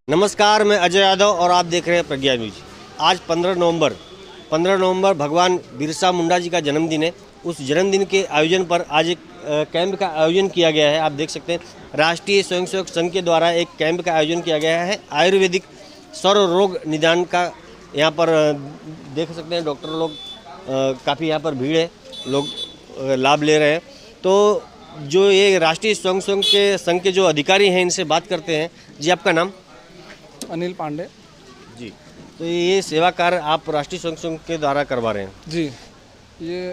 नमस्कार, मैं अजय यादव और आप देख रहे हैं प्रज्ञा न्यूज। आज 15 नवंबर भगवान बिरसा मुंडा जी का जन्मदिन है। उस जन्मदिन के आयोजन पर आज एक कैंप का आयोजन किया गया है। आप देख सकते हैं राष्ट्रीय स्वयंसेवक संघ के द्वारा एक कैंप का आयोजन किया गया है। आयुर्वेदिक सर्व रोग निदान का यहाँ पर देख सकते हैं डॉक्टर लोग काफ़ी यहाँ पर भीड़ है, लोग लाभ ले रहे हैं। तो जो ये राष्ट्रीय स्वयंसेवक संघ के जो अधिकारी हैं इनसे बात करते हैं। जी, आपका नाम? अनिल पांडे जी। तो ये सेवा कार्य आप राष्ट्रीय स्वयं संघ के द्वारा करवा रहे हैं? जी, ये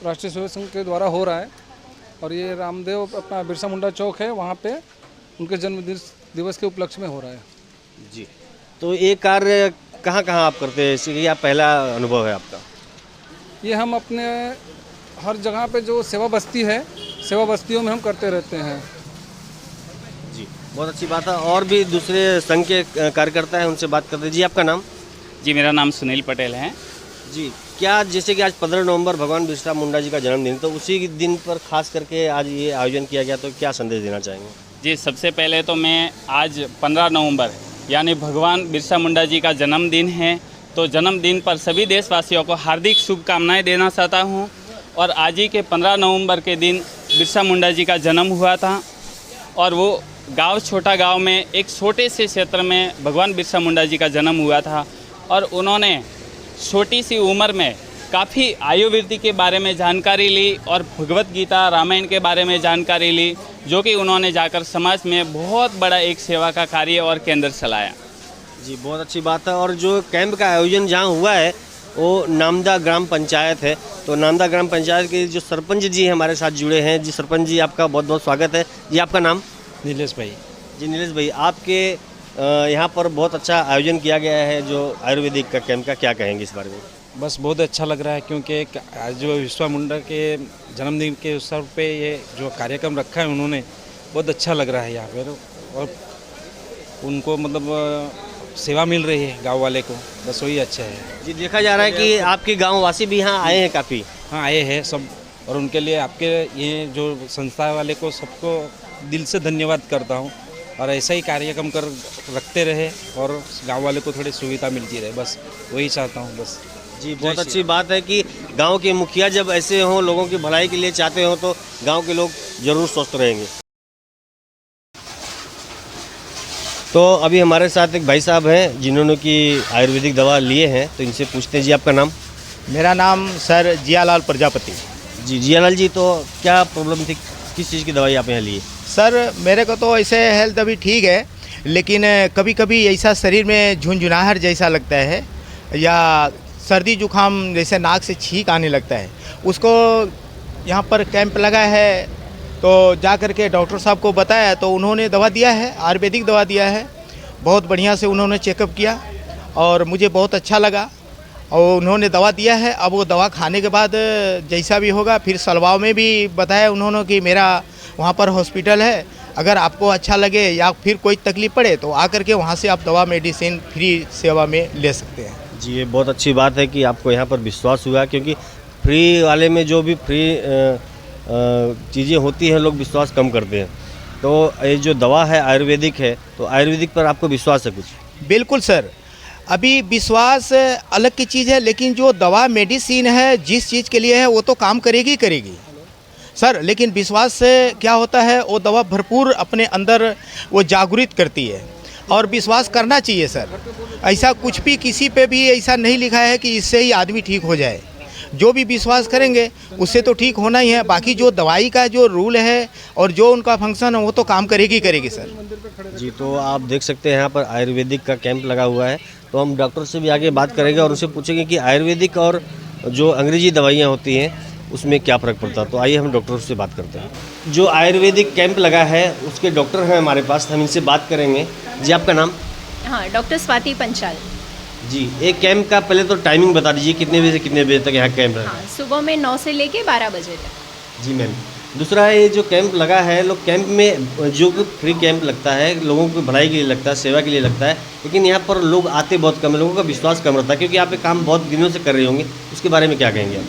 राष्ट्रीय स्वयं संघ के द्वारा हो रहा है और ये रामदेव अपना बिरसा मुंडा चौक है, वहाँ पे उनके जन्म दिवस के उपलक्ष्य में हो रहा है। जी। तो ये कार्य कहाँ कहाँ आप करते हैं, इसलिए आप पहला अनुभव है आपका? ये हम अपने हर जगह पे जो सेवा बस्ती है, सेवा बस्तियों में हम करते रहते हैं। जी, बहुत अच्छी बात है। और भी दूसरे संघ के कार्यकर्ता हैं, उनसे बात करते हैं। जी, आपका नाम? जी, मेरा नाम सुनील पटेल है। जी, क्या जैसे कि आज 15 नवंबर भगवान बिरसा मुंडा जी का जन्मदिन, तो उसी दिन पर खास करके आज ये आयोजन किया गया, तो क्या संदेश देना चाहेंगे? जी, सबसे पहले तो मैं आज 15 नवंबर यानी भगवान बिरसा मुंडा जी का जन्मदिन है, तो जन्मदिन पर सभी देशवासियों को हार्दिक शुभकामनाएं देना चाहता हूं। और आज ही के 15 नवंबर के दिन बिरसा मुंडा जी का जन्म हुआ था और वो छोटा गांव में एक छोटे से क्षेत्र में भगवान बिरसा मुंडा जी का जन्म हुआ था और उन्होंने छोटी सी उम्र में काफ़ी आयुर्वेद के बारे में जानकारी ली और भगवत गीता रामायण के बारे में जानकारी ली, जो कि उन्होंने जाकर समाज में बहुत बड़ा एक सेवा का कार्य और केंद्र चलाया। जी, बहुत अच्छी बात है। और जो कैंप का आयोजन जहाँ हुआ है वो नामदा ग्राम पंचायत है। तो नामदा ग्राम पंचायत के जो सरपंच जी हमारे साथ जुड़े हैं। जी सरपंच जी, आपका बहुत बहुत स्वागत है। जी, आपका नाम? नीलेश भाई। जी नीलेश भाई, आपके यहाँ पर बहुत अच्छा आयोजन किया गया है जो आयुर्वेदिक का कैंप का, क्या कहेंगे इस बारे में? बस बहुत अच्छा लग रहा है क्योंकि आज जो बिरसा मुंडा के जन्मदिन के अवसर पे ये जो कार्यक्रम रखा है उन्होंने, बहुत अच्छा लग रहा है यहाँ पर। और उनको मतलब सेवा मिल रही है गांव वाले को, बस वही अच्छा है। जी, देखा जा रहा है कि आपके गाँव वासी भी यहाँ आए हैं काफ़ी। हाँ, आए हैं सब, और उनके लिए आपके ये जो संस्था वाले को सबको दिल से धन्यवाद करता हूँ। और ऐसा ही कार्यक्रम रखते रहे और गांव वाले को थोड़ी सुविधा मिलती रहे, बस वही चाहता हूँ बस। जी, बहुत अच्छी बात है कि गांव के मुखिया जब ऐसे हों, लोगों की भलाई के लिए चाहते हों, तो गांव के लोग जरूर स्वस्थ रहेंगे। तो अभी हमारे साथ एक भाई साहब हैं जिन्होंने की आयुर्वेदिक दवा लिए हैं, तो इनसे पूछते हैं। जी, आपका नाम? मेरा नाम सर जियालाल प्रजापति। जी, जियालाल जी, तो क्या प्रॉब्लम थी, किस चीज़ की दवाई आप यहाँ लिए? सर मेरे को तो ऐसे हेल्थ अभी ठीक है, लेकिन कभी कभी ऐसा शरीर में झुंझुनाहट जैसा लगता है या सर्दी जुकाम जैसे नाक से छींक आने लगता है। उसको यहाँ पर कैंप लगा है तो जा कर के डॉक्टर साहब को बताया तो उन्होंने दवा दिया है, आयुर्वेदिक दवा दिया है। बहुत बढ़िया से उन्होंने चेकअप किया और मुझे बहुत अच्छा लगा और उन्होंने दवा दिया है। अब वो दवा खाने के बाद जैसा भी होगा, फिर सलवाव में भी बताया उन्होंने कि मेरा वहाँ पर हॉस्पिटल है, अगर आपको अच्छा लगे या फिर कोई तकलीफ़ पड़े तो आकर के वहाँ से आप दवा मेडिसिन फ्री सेवा में ले सकते हैं। जी, ये बहुत अच्छी बात है कि आपको यहाँ पर विश्वास हुआ, क्योंकि फ्री वाले में जो भी फ्री चीज़ें होती हैं लोग विश्वास कम करते हैं। तो ये जो दवा है आयुर्वेदिक है, तो आयुर्वेदिक पर आपको विश्वास है कुछ? बिल्कुल सर, अभी विश्वास अलग की चीज़ है, लेकिन जो दवा मेडिसिन है जिस चीज़ के लिए है वो तो काम करेगी करेगी सर। लेकिन विश्वास से क्या होता है, वो दवा भरपूर अपने अंदर वो जागृत करती है और विश्वास करना चाहिए सर। ऐसा कुछ भी किसी पे भी ऐसा नहीं लिखा है कि इससे ही आदमी ठीक हो जाए। जो भी विश्वास करेंगे उससे तो ठीक होना ही है। बाकी जो दवाई का जो रूल है और जो उनका फंक्शन है वो तो काम करेगी करेगी सर। जी, तो आप देख सकते हैं यहाँ पर आयुर्वेदिक का कैंप लगा हुआ है। तो हम डॉक्टर से भी आगे बात करेंगे और उनसे पूछेंगे कि आयुर्वेदिक और जो अंग्रेजी दवाइयाँ होती हैं उसमें क्या फ़र्क पड़ता है। तो आइए हम डॉक्टर से बात करते हैं। जो आयुर्वेदिक कैंप लगा है उसके डॉक्टर हैं हमारे पास, हम इनसे बात करेंगे। जी, आपका नाम? हाँ, डॉक्टर स्वाति पंचाल। जी, एक कैंप का पहले तो टाइमिंग बता दीजिए, कितने बजे से कितने बजे तक यहाँ कैंप है? हाँ, सुबह में 9 से लेके 12 बजे तक। जी मैम। दूसरा, ये जो कैंप लगा है, लोग कैंप में जो फ्री कैंप लगता है लोगों की भलाई के लिए लगता है, सेवा के लिए लगता है, लेकिन यहाँ पर लोग आते बहुत कम है, लोगों का विश्वास कम रहता है, क्योंकि आप ये काम बहुत दिनों से कर रहे होंगे, उसके बारे में क्या कहेंगे आप?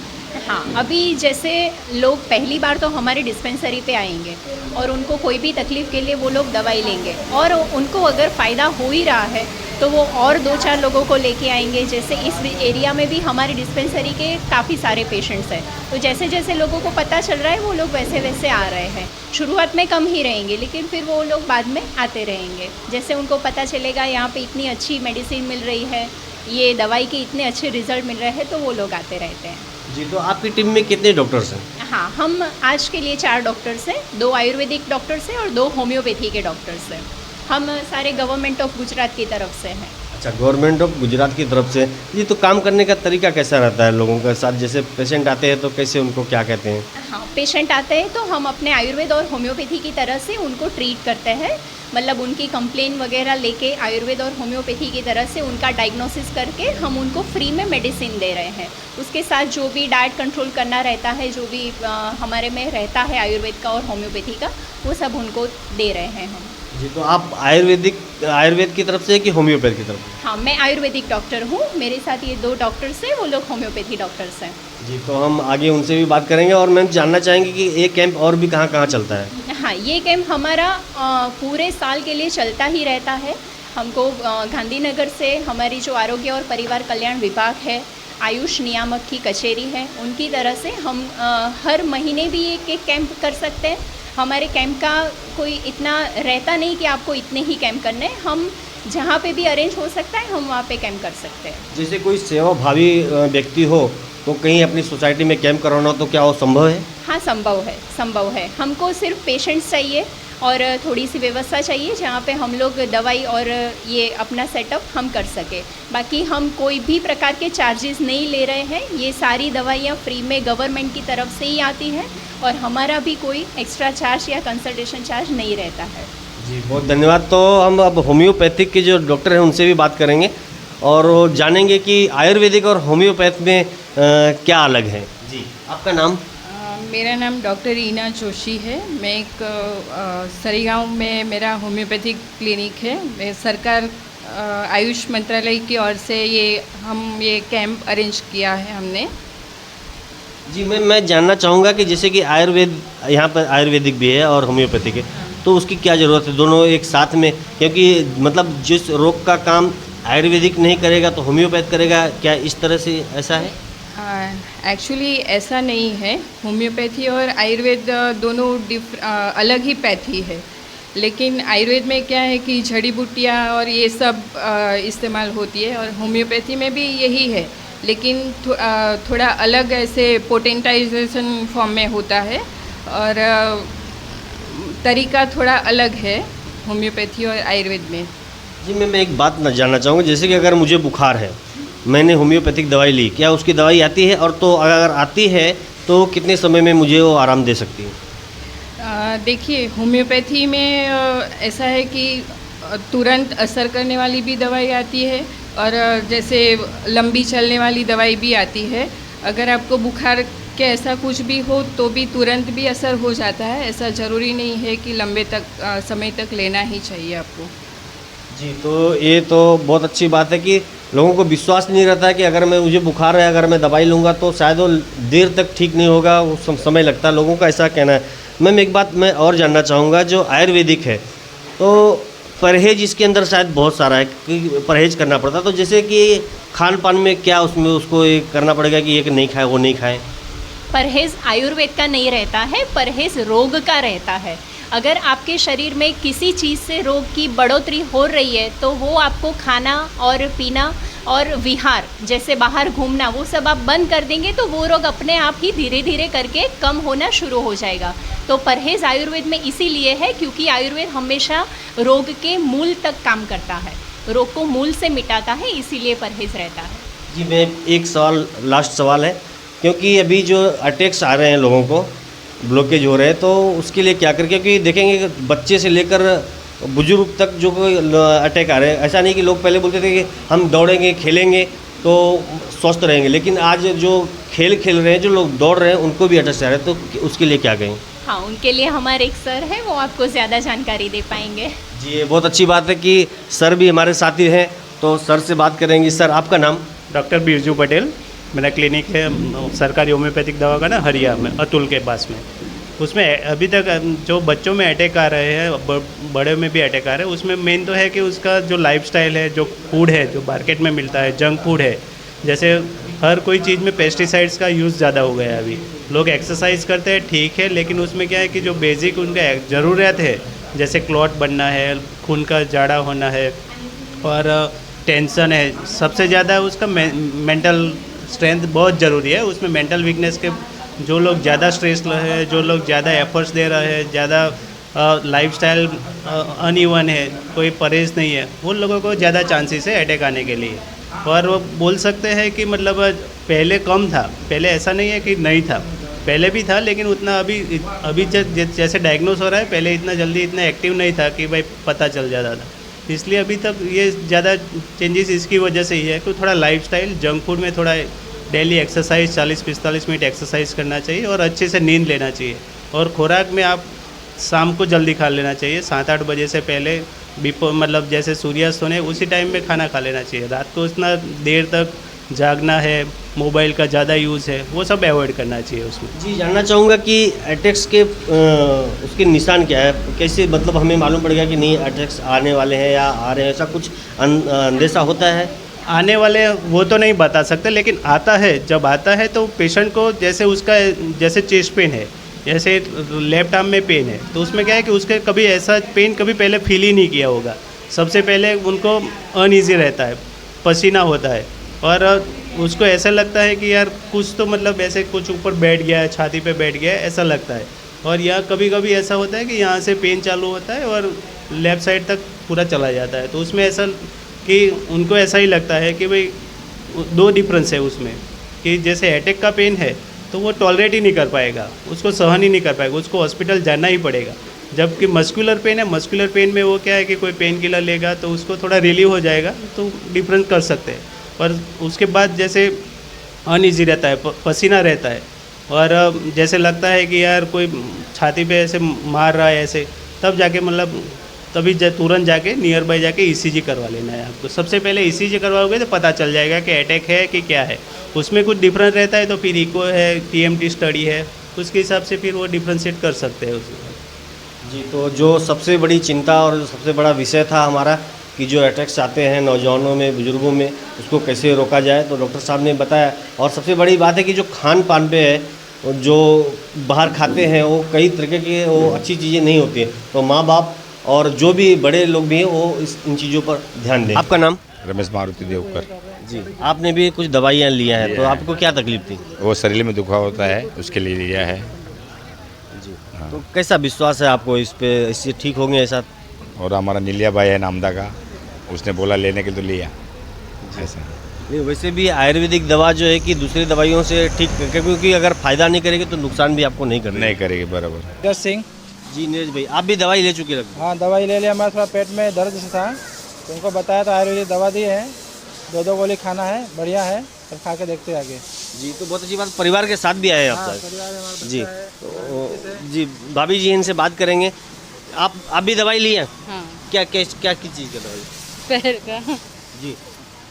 हाँ, अभी जैसे लोग पहली बार तो हमारे डिस्पेंसरी पे आएंगे और उनको कोई भी तकलीफ़ के लिए वो लोग दवाई लेंगे और उनको अगर फ़ायदा हो ही रहा है तो वो और 2-4 लोगों को लेके आएंगे। जैसे इस एरिया में भी हमारी डिस्पेंसरी के काफ़ी सारे पेशेंट्स हैं, तो जैसे जैसे लोगों को पता चल रहा है वो लोग वैसे वैसे आ रहे हैं। शुरुआत में कम ही रहेंगे लेकिन फिर वो लोग बाद में आते रहेंगे। जैसे उनको पता चलेगा यहाँ पे इतनी अच्छी मेडिसिन मिल रही है, ये दवाई के इतने अच्छे रिजल्ट मिल रहे हैं, तो वो लोग आते रहते हैं। जी, तो आपकी टीम में कितने डॉक्टर्स हैं? हाँ, हम आज के लिए 4 डॉक्टर्स हैं, 2 आयुर्वेदिक डॉक्टर्स हैं और 2 होम्योपैथी के डॉक्टर्स हैं। हम सारे गवर्नमेंट ऑफ गुजरात की तरफ से हैं। अच्छा, गवर्नमेंट ऑफ गुजरात की तरफ से। जी, तो काम करने का तरीका कैसा रहता है लोगों के साथ? जैसे पेशेंट आते हैं तो कैसे उनको क्या कहते हैं? हाँ, पेशेंट आते हैं तो हम अपने आयुर्वेद और होम्योपैथी की तरह से उनको ट्रीट करते हैं। मतलब उनकी कंप्लेन वगैरह लेके आयुर्वेद और होम्योपैथी की तरह से उनका डायग्नोसिस करके हम उनको फ्री में मेडिसिन दे रहे हैं। उसके साथ जो भी डाइट कंट्रोल करना रहता है, जो भी हमारे में रहता है आयुर्वेद का और होम्योपैथी का, वो सब उनको दे रहे हैं हम। जी, तो आप आयुर्वेद की तरफ से कि होम्योपैथ की तरफ से? हाँ, मैं आयुर्वेदिक डॉक्टर हूँ, मेरे साथ ये 2 डॉक्टर्स हैं, वो लोग होम्योपैथी डॉक्टर्स हैं। जी, तो हम आगे उनसे भी बात करेंगे और मैम जानना चाहेंगे कि ये कैंप और भी कहाँ कहाँ चलता है? हाँ, ये कैंप हमारा पूरे साल के लिए चलता ही रहता है। हमको गांधीनगर से हमारी जो आरोग्य और परिवार कल्याण विभाग है, आयुष नियामक की कचेरी है, उनकी तरह से हम हर महीने भी एक कैंप कर सकते हैं। हमारे कैंप का कोई इतना रहता नहीं कि आपको इतने ही कैंप करने हैं। हम जहाँ पे भी अरेंज हो सकता है हम वहाँ पे कैंप कर सकते हैं। जैसे कोई सेवाभावी व्यक्ति हो तो कहीं अपनी सोसाइटी में कैंप कराना हो तो क्या वो संभव है? हाँ, संभव है। हमको सिर्फ पेशेंट्स चाहिए और थोड़ी सी व्यवस्था चाहिए जहाँ पे हम लोग दवाई और ये अपना सेटअप हम कर सके। बाकी हम कोई भी प्रकार के चार्जेस नहीं ले रहे हैं। ये सारी दवाइयाँ फ्री में गवर्नमेंट की तरफ से ही आती हैं और हमारा भी कोई एक्स्ट्रा चार्ज या कंसल्टेशन चार्ज नहीं रहता है। जी, बहुत धन्यवाद। तो हम अब होम्योपैथिक के जो डॉक्टर हैं उनसे भी बात करेंगे और वो जानेंगे कि आयुर्वेदिक और होम्योपैथ में क्या अलग है। जी, आपका नाम? मेरा नाम डॉक्टर ईना जोशी है। मैं एक सरीगांव में मेरा होम्योपैथिक क्लिनिक है। मैं सरकार आयुष मंत्रालय की ओर से ये कैंप अरेंज किया है हमने। जी, मैं जानना चाहूँगा कि जैसे कि आयुर्वेद यहाँ पर आयुर्वेदिक भी है और होम्योपैथिक है, तो उसकी क्या ज़रूरत है दोनों एक साथ में? क्योंकि मतलब जिस रोग का काम आयुर्वेदिक नहीं करेगा तो होम्योपैथ करेगा, क्या इस तरह से ऐसा है? एक्चुअली ऐसा नहीं है। होम्योपैथी और आयुर्वेद दोनों अलग ही पैथी है, लेकिन आयुर्वेद में क्या है कि जड़ी बूटियाँ और ये सब इस्तेमाल होती है और होम्योपैथी में भी यही है, लेकिन थोड़ा अलग ऐसे पोटेंटाइजेशन फॉर्म में होता है और तरीका थोड़ा अलग है होम्योपैथी और आयुर्वेद में। जी, मैं एक बात जानना चाहूँगा, जैसे कि अगर मुझे बुखार है, मैंने होम्योपैथिक दवाई ली, क्या उसकी दवाई आती है? और तो अगर आती है तो कितने समय में मुझे वो आराम दे सकती है? देखिए, होम्योपैथी में ऐसा है कि तुरंत असर करने वाली भी दवाई आती है और जैसे लंबी चलने वाली दवाई भी आती है। अगर आपको बुखार के ऐसा कुछ भी हो तो भी तुरंत भी असर हो जाता है। ऐसा ज़रूरी नहीं है कि लंबे समय तक लेना ही चाहिए आपको। जी, तो ये तो बहुत अच्छी बात है कि लोगों को विश्वास नहीं रहता है कि अगर मुझे बुखार है, अगर मैं दवाई लूँगा तो शायद वो देर तक ठीक नहीं होगा, वो समय लगता है, लोगों का ऐसा कहना है। मैम, एक बात मैं और जानना चाहूँगा, जो आयुर्वेदिक है तो परहेज इसके अंदर शायद बहुत सारा है कि परहेज करना पड़ता है, तो जैसे कि खान पान में क्या उसमें उसको ये करना पड़ेगा कि ये नहीं खाए वो नहीं खाए? परहेज़ आयुर्वेद का नहीं रहता है, परहेज़ रोग का रहता है। अगर आपके शरीर में किसी चीज़ से रोग की बढ़ोतरी हो रही है तो वो आपको खाना और पीना और विहार जैसे बाहर घूमना वो सब आप बंद कर देंगे तो वो रोग अपने आप ही धीरे धीरे करके कम होना शुरू हो जाएगा। तो परहेज़ आयुर्वेद में इसीलिए है क्योंकि आयुर्वेद हमेशा रोग के मूल तक काम करता है, रोग को मूल से मिटाता है, इसीलिए परहेज़ रहता है। जी, मैं एक सवाल, लास्ट सवाल है, क्योंकि अभी जो अटैक्स आ रहे हैं लोगों को, ब्लॉकेज हो रहे हैं, तो उसके लिए क्या करें? क्योंकि देखेंगे कि बच्चे से लेकर बुजुर्ग तक जो अटैक आ रहे हैं, ऐसा नहीं कि लोग पहले बोलते थे कि हम दौड़ेंगे खेलेंगे तो स्वस्थ रहेंगे, लेकिन आज जो खेल खेल रहे हैं, जो लोग दौड़ रहे हैं, उनको भी अटैक आ रहे हैं, तो उसके लिए क्या कहें? हाँ, उनके लिए हमारे एक सर है, वो आपको ज़्यादा जानकारी दे पाएंगे। जी, ये बहुत अच्छी बात है कि सर भी हमारे साथी हैं, तो सर से बात करेंगे। सर, आपका नाम? डॉक्टर बिरजू पटेल। मेरा क्लिनिक है सरकारी होम्योपैथिक दवाखाना हरिया में, अतुल के पास में। उसमें अभी तक जो बच्चों में अटैक आ रहे हैं, बड़े में भी अटैक आ रहे हैं, उसमें मेन तो है कि उसका जो लाइफस्टाइल है, जो फूड है, जो मार्केट में मिलता है, जंक फूड है। जैसे हर कोई चीज़ में पेस्टिसाइड्स का यूज़ ज़्यादा हो गया है। अभी लोग एक्सरसाइज करते हैं, ठीक है, लेकिन उसमें क्या है कि जो बेसिक उनका ज़रूरत है, जैसे क्लॉट बनना है, खून का जाड़ा होना है और टेंशन है, सबसे ज़्यादा उसका मेंटल स्ट्रेंथ बहुत ज़रूरी है। उसमें मेंटल वीकनेस के जो लोग ज़्यादा स्ट्रेस है, जो लोग ज़्यादा एफर्ट्स दे रहे हैं, ज़्यादा लाइफस्टाइल अनइवन है, कोई परहेज नहीं है, उन लोगों को ज़्यादा चांसेस है अटैक आने के लिए। और वो बोल सकते हैं कि मतलब पहले कम था, पहले ऐसा नहीं है कि नहीं था, पहले भी था, लेकिन उतना अभी जैसे डायग्नोस हो रहा है, पहले इतना जल्दी इतना एक्टिव नहीं था कि भाई पता चल जाता था। इसलिए अभी तक ये ज़्यादा चेंजेस इसकी वजह से ही है कि थोड़ा लाइफस्टाइल, जंक फूड में थोड़ा डेली एक्सरसाइज 40-45 मिनट एक्सरसाइज करना चाहिए और अच्छे से नींद लेना चाहिए। और खुराक में आप शाम को जल्दी खा लेना चाहिए, 7-8 बजे से पहले, बिफोर मतलब जैसे सूर्यास्त होने उसी टाइम में खाना खा लेना चाहिए। रात को उतना देर तक जागना है, मोबाइल का ज़्यादा यूज़ है, वो सब अवॉइड करना चाहिए उसमें। जी, जानना चाहूँगा कि अटैक्स के उसके निशान क्या है, कैसे मतलब हमें मालूम पड़ गया कि नहीं अटैक्स आने वाले हैं या आ रहे हैं, ऐसा कुछ अंदेशा होता है? आने वाले वो तो नहीं बता सकते, लेकिन आता है, जब आता है तो पेशेंट को जैसे उसका जैसे चेस्ट पेन है, जैसे लेफ्ट आर्म में पेन है, तो उसमें क्या है कि उसके कभी ऐसा पेन कभी पहले फील ही नहीं किया होगा। सबसे पहले उनको अनईजी रहता है, पसीना होता है और उसको ऐसा लगता है कि यार कुछ तो मतलब ऐसे कुछ ऊपर बैठ गया है, छाती पे बैठ गया है, ऐसा लगता है। और यहाँ कभी कभी ऐसा होता है कि यहाँ से पेन चालू होता है और लेफ़्ट साइड तक पूरा चला जाता है। तो उसमें ऐसा कि उनको ऐसा ही लगता है कि भाई दो डिफरेंस है उसमें, कि जैसे अटैक का पेन है तो वो टॉलरेट ही नहीं कर पाएगा, उसको सहन ही नहीं कर पाएगा, उसको हॉस्पिटल जाना ही पड़ेगा। जबकि मस्कुलर पेन है, मस्कुलर पेन में वो क्या है कि कोई पेन किलर लेगा तो उसको थोड़ा रिलीव हो जाएगा, तो डिफरेंस कर सकते हैं। पर उसके बाद जैसे अनईजी रहता है, पसीना रहता है और जैसे लगता है कि यार कोई छाती पे ऐसे मार रहा है ऐसे, तब जाके मतलब तभी तुरंत जाके नियर बाय जाके ईसीजी करवा लेना है आपको। सबसे पहले ईसीजी करवाओगे तो पता चल जाएगा कि अटैक है कि क्या है। उसमें कुछ डिफरेंस रहता है तो फिर इको है, टीएमटी स्टडी है, उसके हिसाब से फिर वो डिफ्रेंशिएट कर सकते हैं उसमें। जी, तो जो सबसे बड़ी चिंता और जो सबसे बड़ा विषय था हमारा कि जो अटैक्स आते हैं नौजवानों में, बुजुर्गों में, उसको कैसे रोका जाए, तो डॉक्टर साहब ने बताया। और सबसे बड़ी बात है कि जो खान पान पे है, जो बाहर खाते हैं वो कई तरीके की वो अच्छी चीज़ें नहीं होती हैं, तो माँ बाप और जो भी बड़े लोग भी हैं वो इन चीज़ों पर ध्यान दें। आपका नाम? रमेश मारुति देवकर। जी, आपने भी कुछ दवाइयाँ लिया है, तो आपको क्या तकलीफ थी? वो शरीर में दुखा होता है, उसके लिए लिया है। जी, तो कैसा विश्वास है आपको इस पे, इससे ठीक होंगे ऐसा? और हमारा नीलिया भाई है नामदा का, उसने बोला लेने के तो लिया ऐसा। नहीं, वैसे भी आयुर्वेदिक दवा जो है कि दूसरी दवाइयों से ठीक, क्योंकि अगर फ़ायदा नहीं करेगी तो नुकसान भी आपको नहीं करेगी बराबर। नीरज सिंह। जी नीरज भाई, आप भी दवाई ले चुके लगभग? हाँ, दवाई ले लिया। हमारा थोड़ा पेट में दर्द से था, तो उनको बताया था आयुर्वेदिक दवा दी है, 2 गोली खाना है, बढ़िया है, और खा के देखते आगे। जी, तो बहुत अच्छी बात, परिवार के साथ भी आए हैं आप? जी, तो जी भाभी जी इनसे बात करेंगे। आप भी दवाई ली है? हाँ। क्या किस चीज़ का दवाई? पैर का। जी,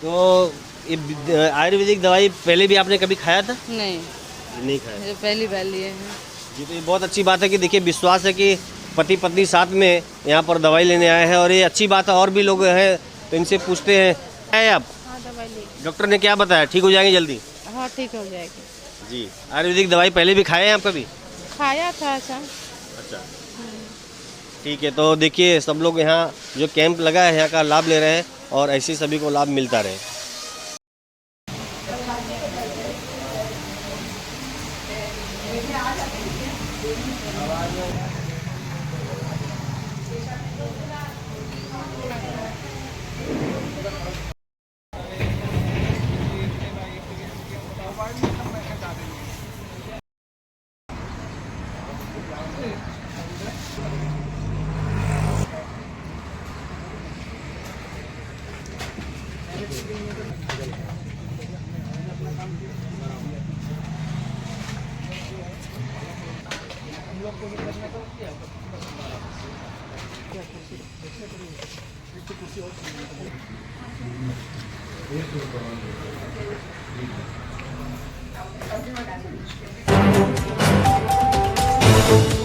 तो ये आयुर्वेदिक दवाई पहले भी आपने कभी खाया था? नहीं खाया, ये पहली बार लिए हैं। जी, तो ये बहुत अच्छी बात है कि देखिए विश्वास है कि पति पत्नी साथ में यहाँ पर दवाई लेने आए हैं, और ये अच्छी बात है। और भी लोग हैं तो इनसे पूछते हैं। आए आप? हाँ, दवाई ली। डॉक्टर ने क्या बताया, ठीक हो जाएंगे जल्दी? हाँ, ठीक हो जाएगी। जी, आयुर्वेदिक दवाई पहले भी खाए हैं आप कभी? खाया था ऐसा। अच्छा, ठीक है। तो देखिए सब लोग यहाँ जो कैंप लगा है यहाँ का लाभ ले रहे हैं, और ऐसे सभी को लाभ मिलता रहे। है।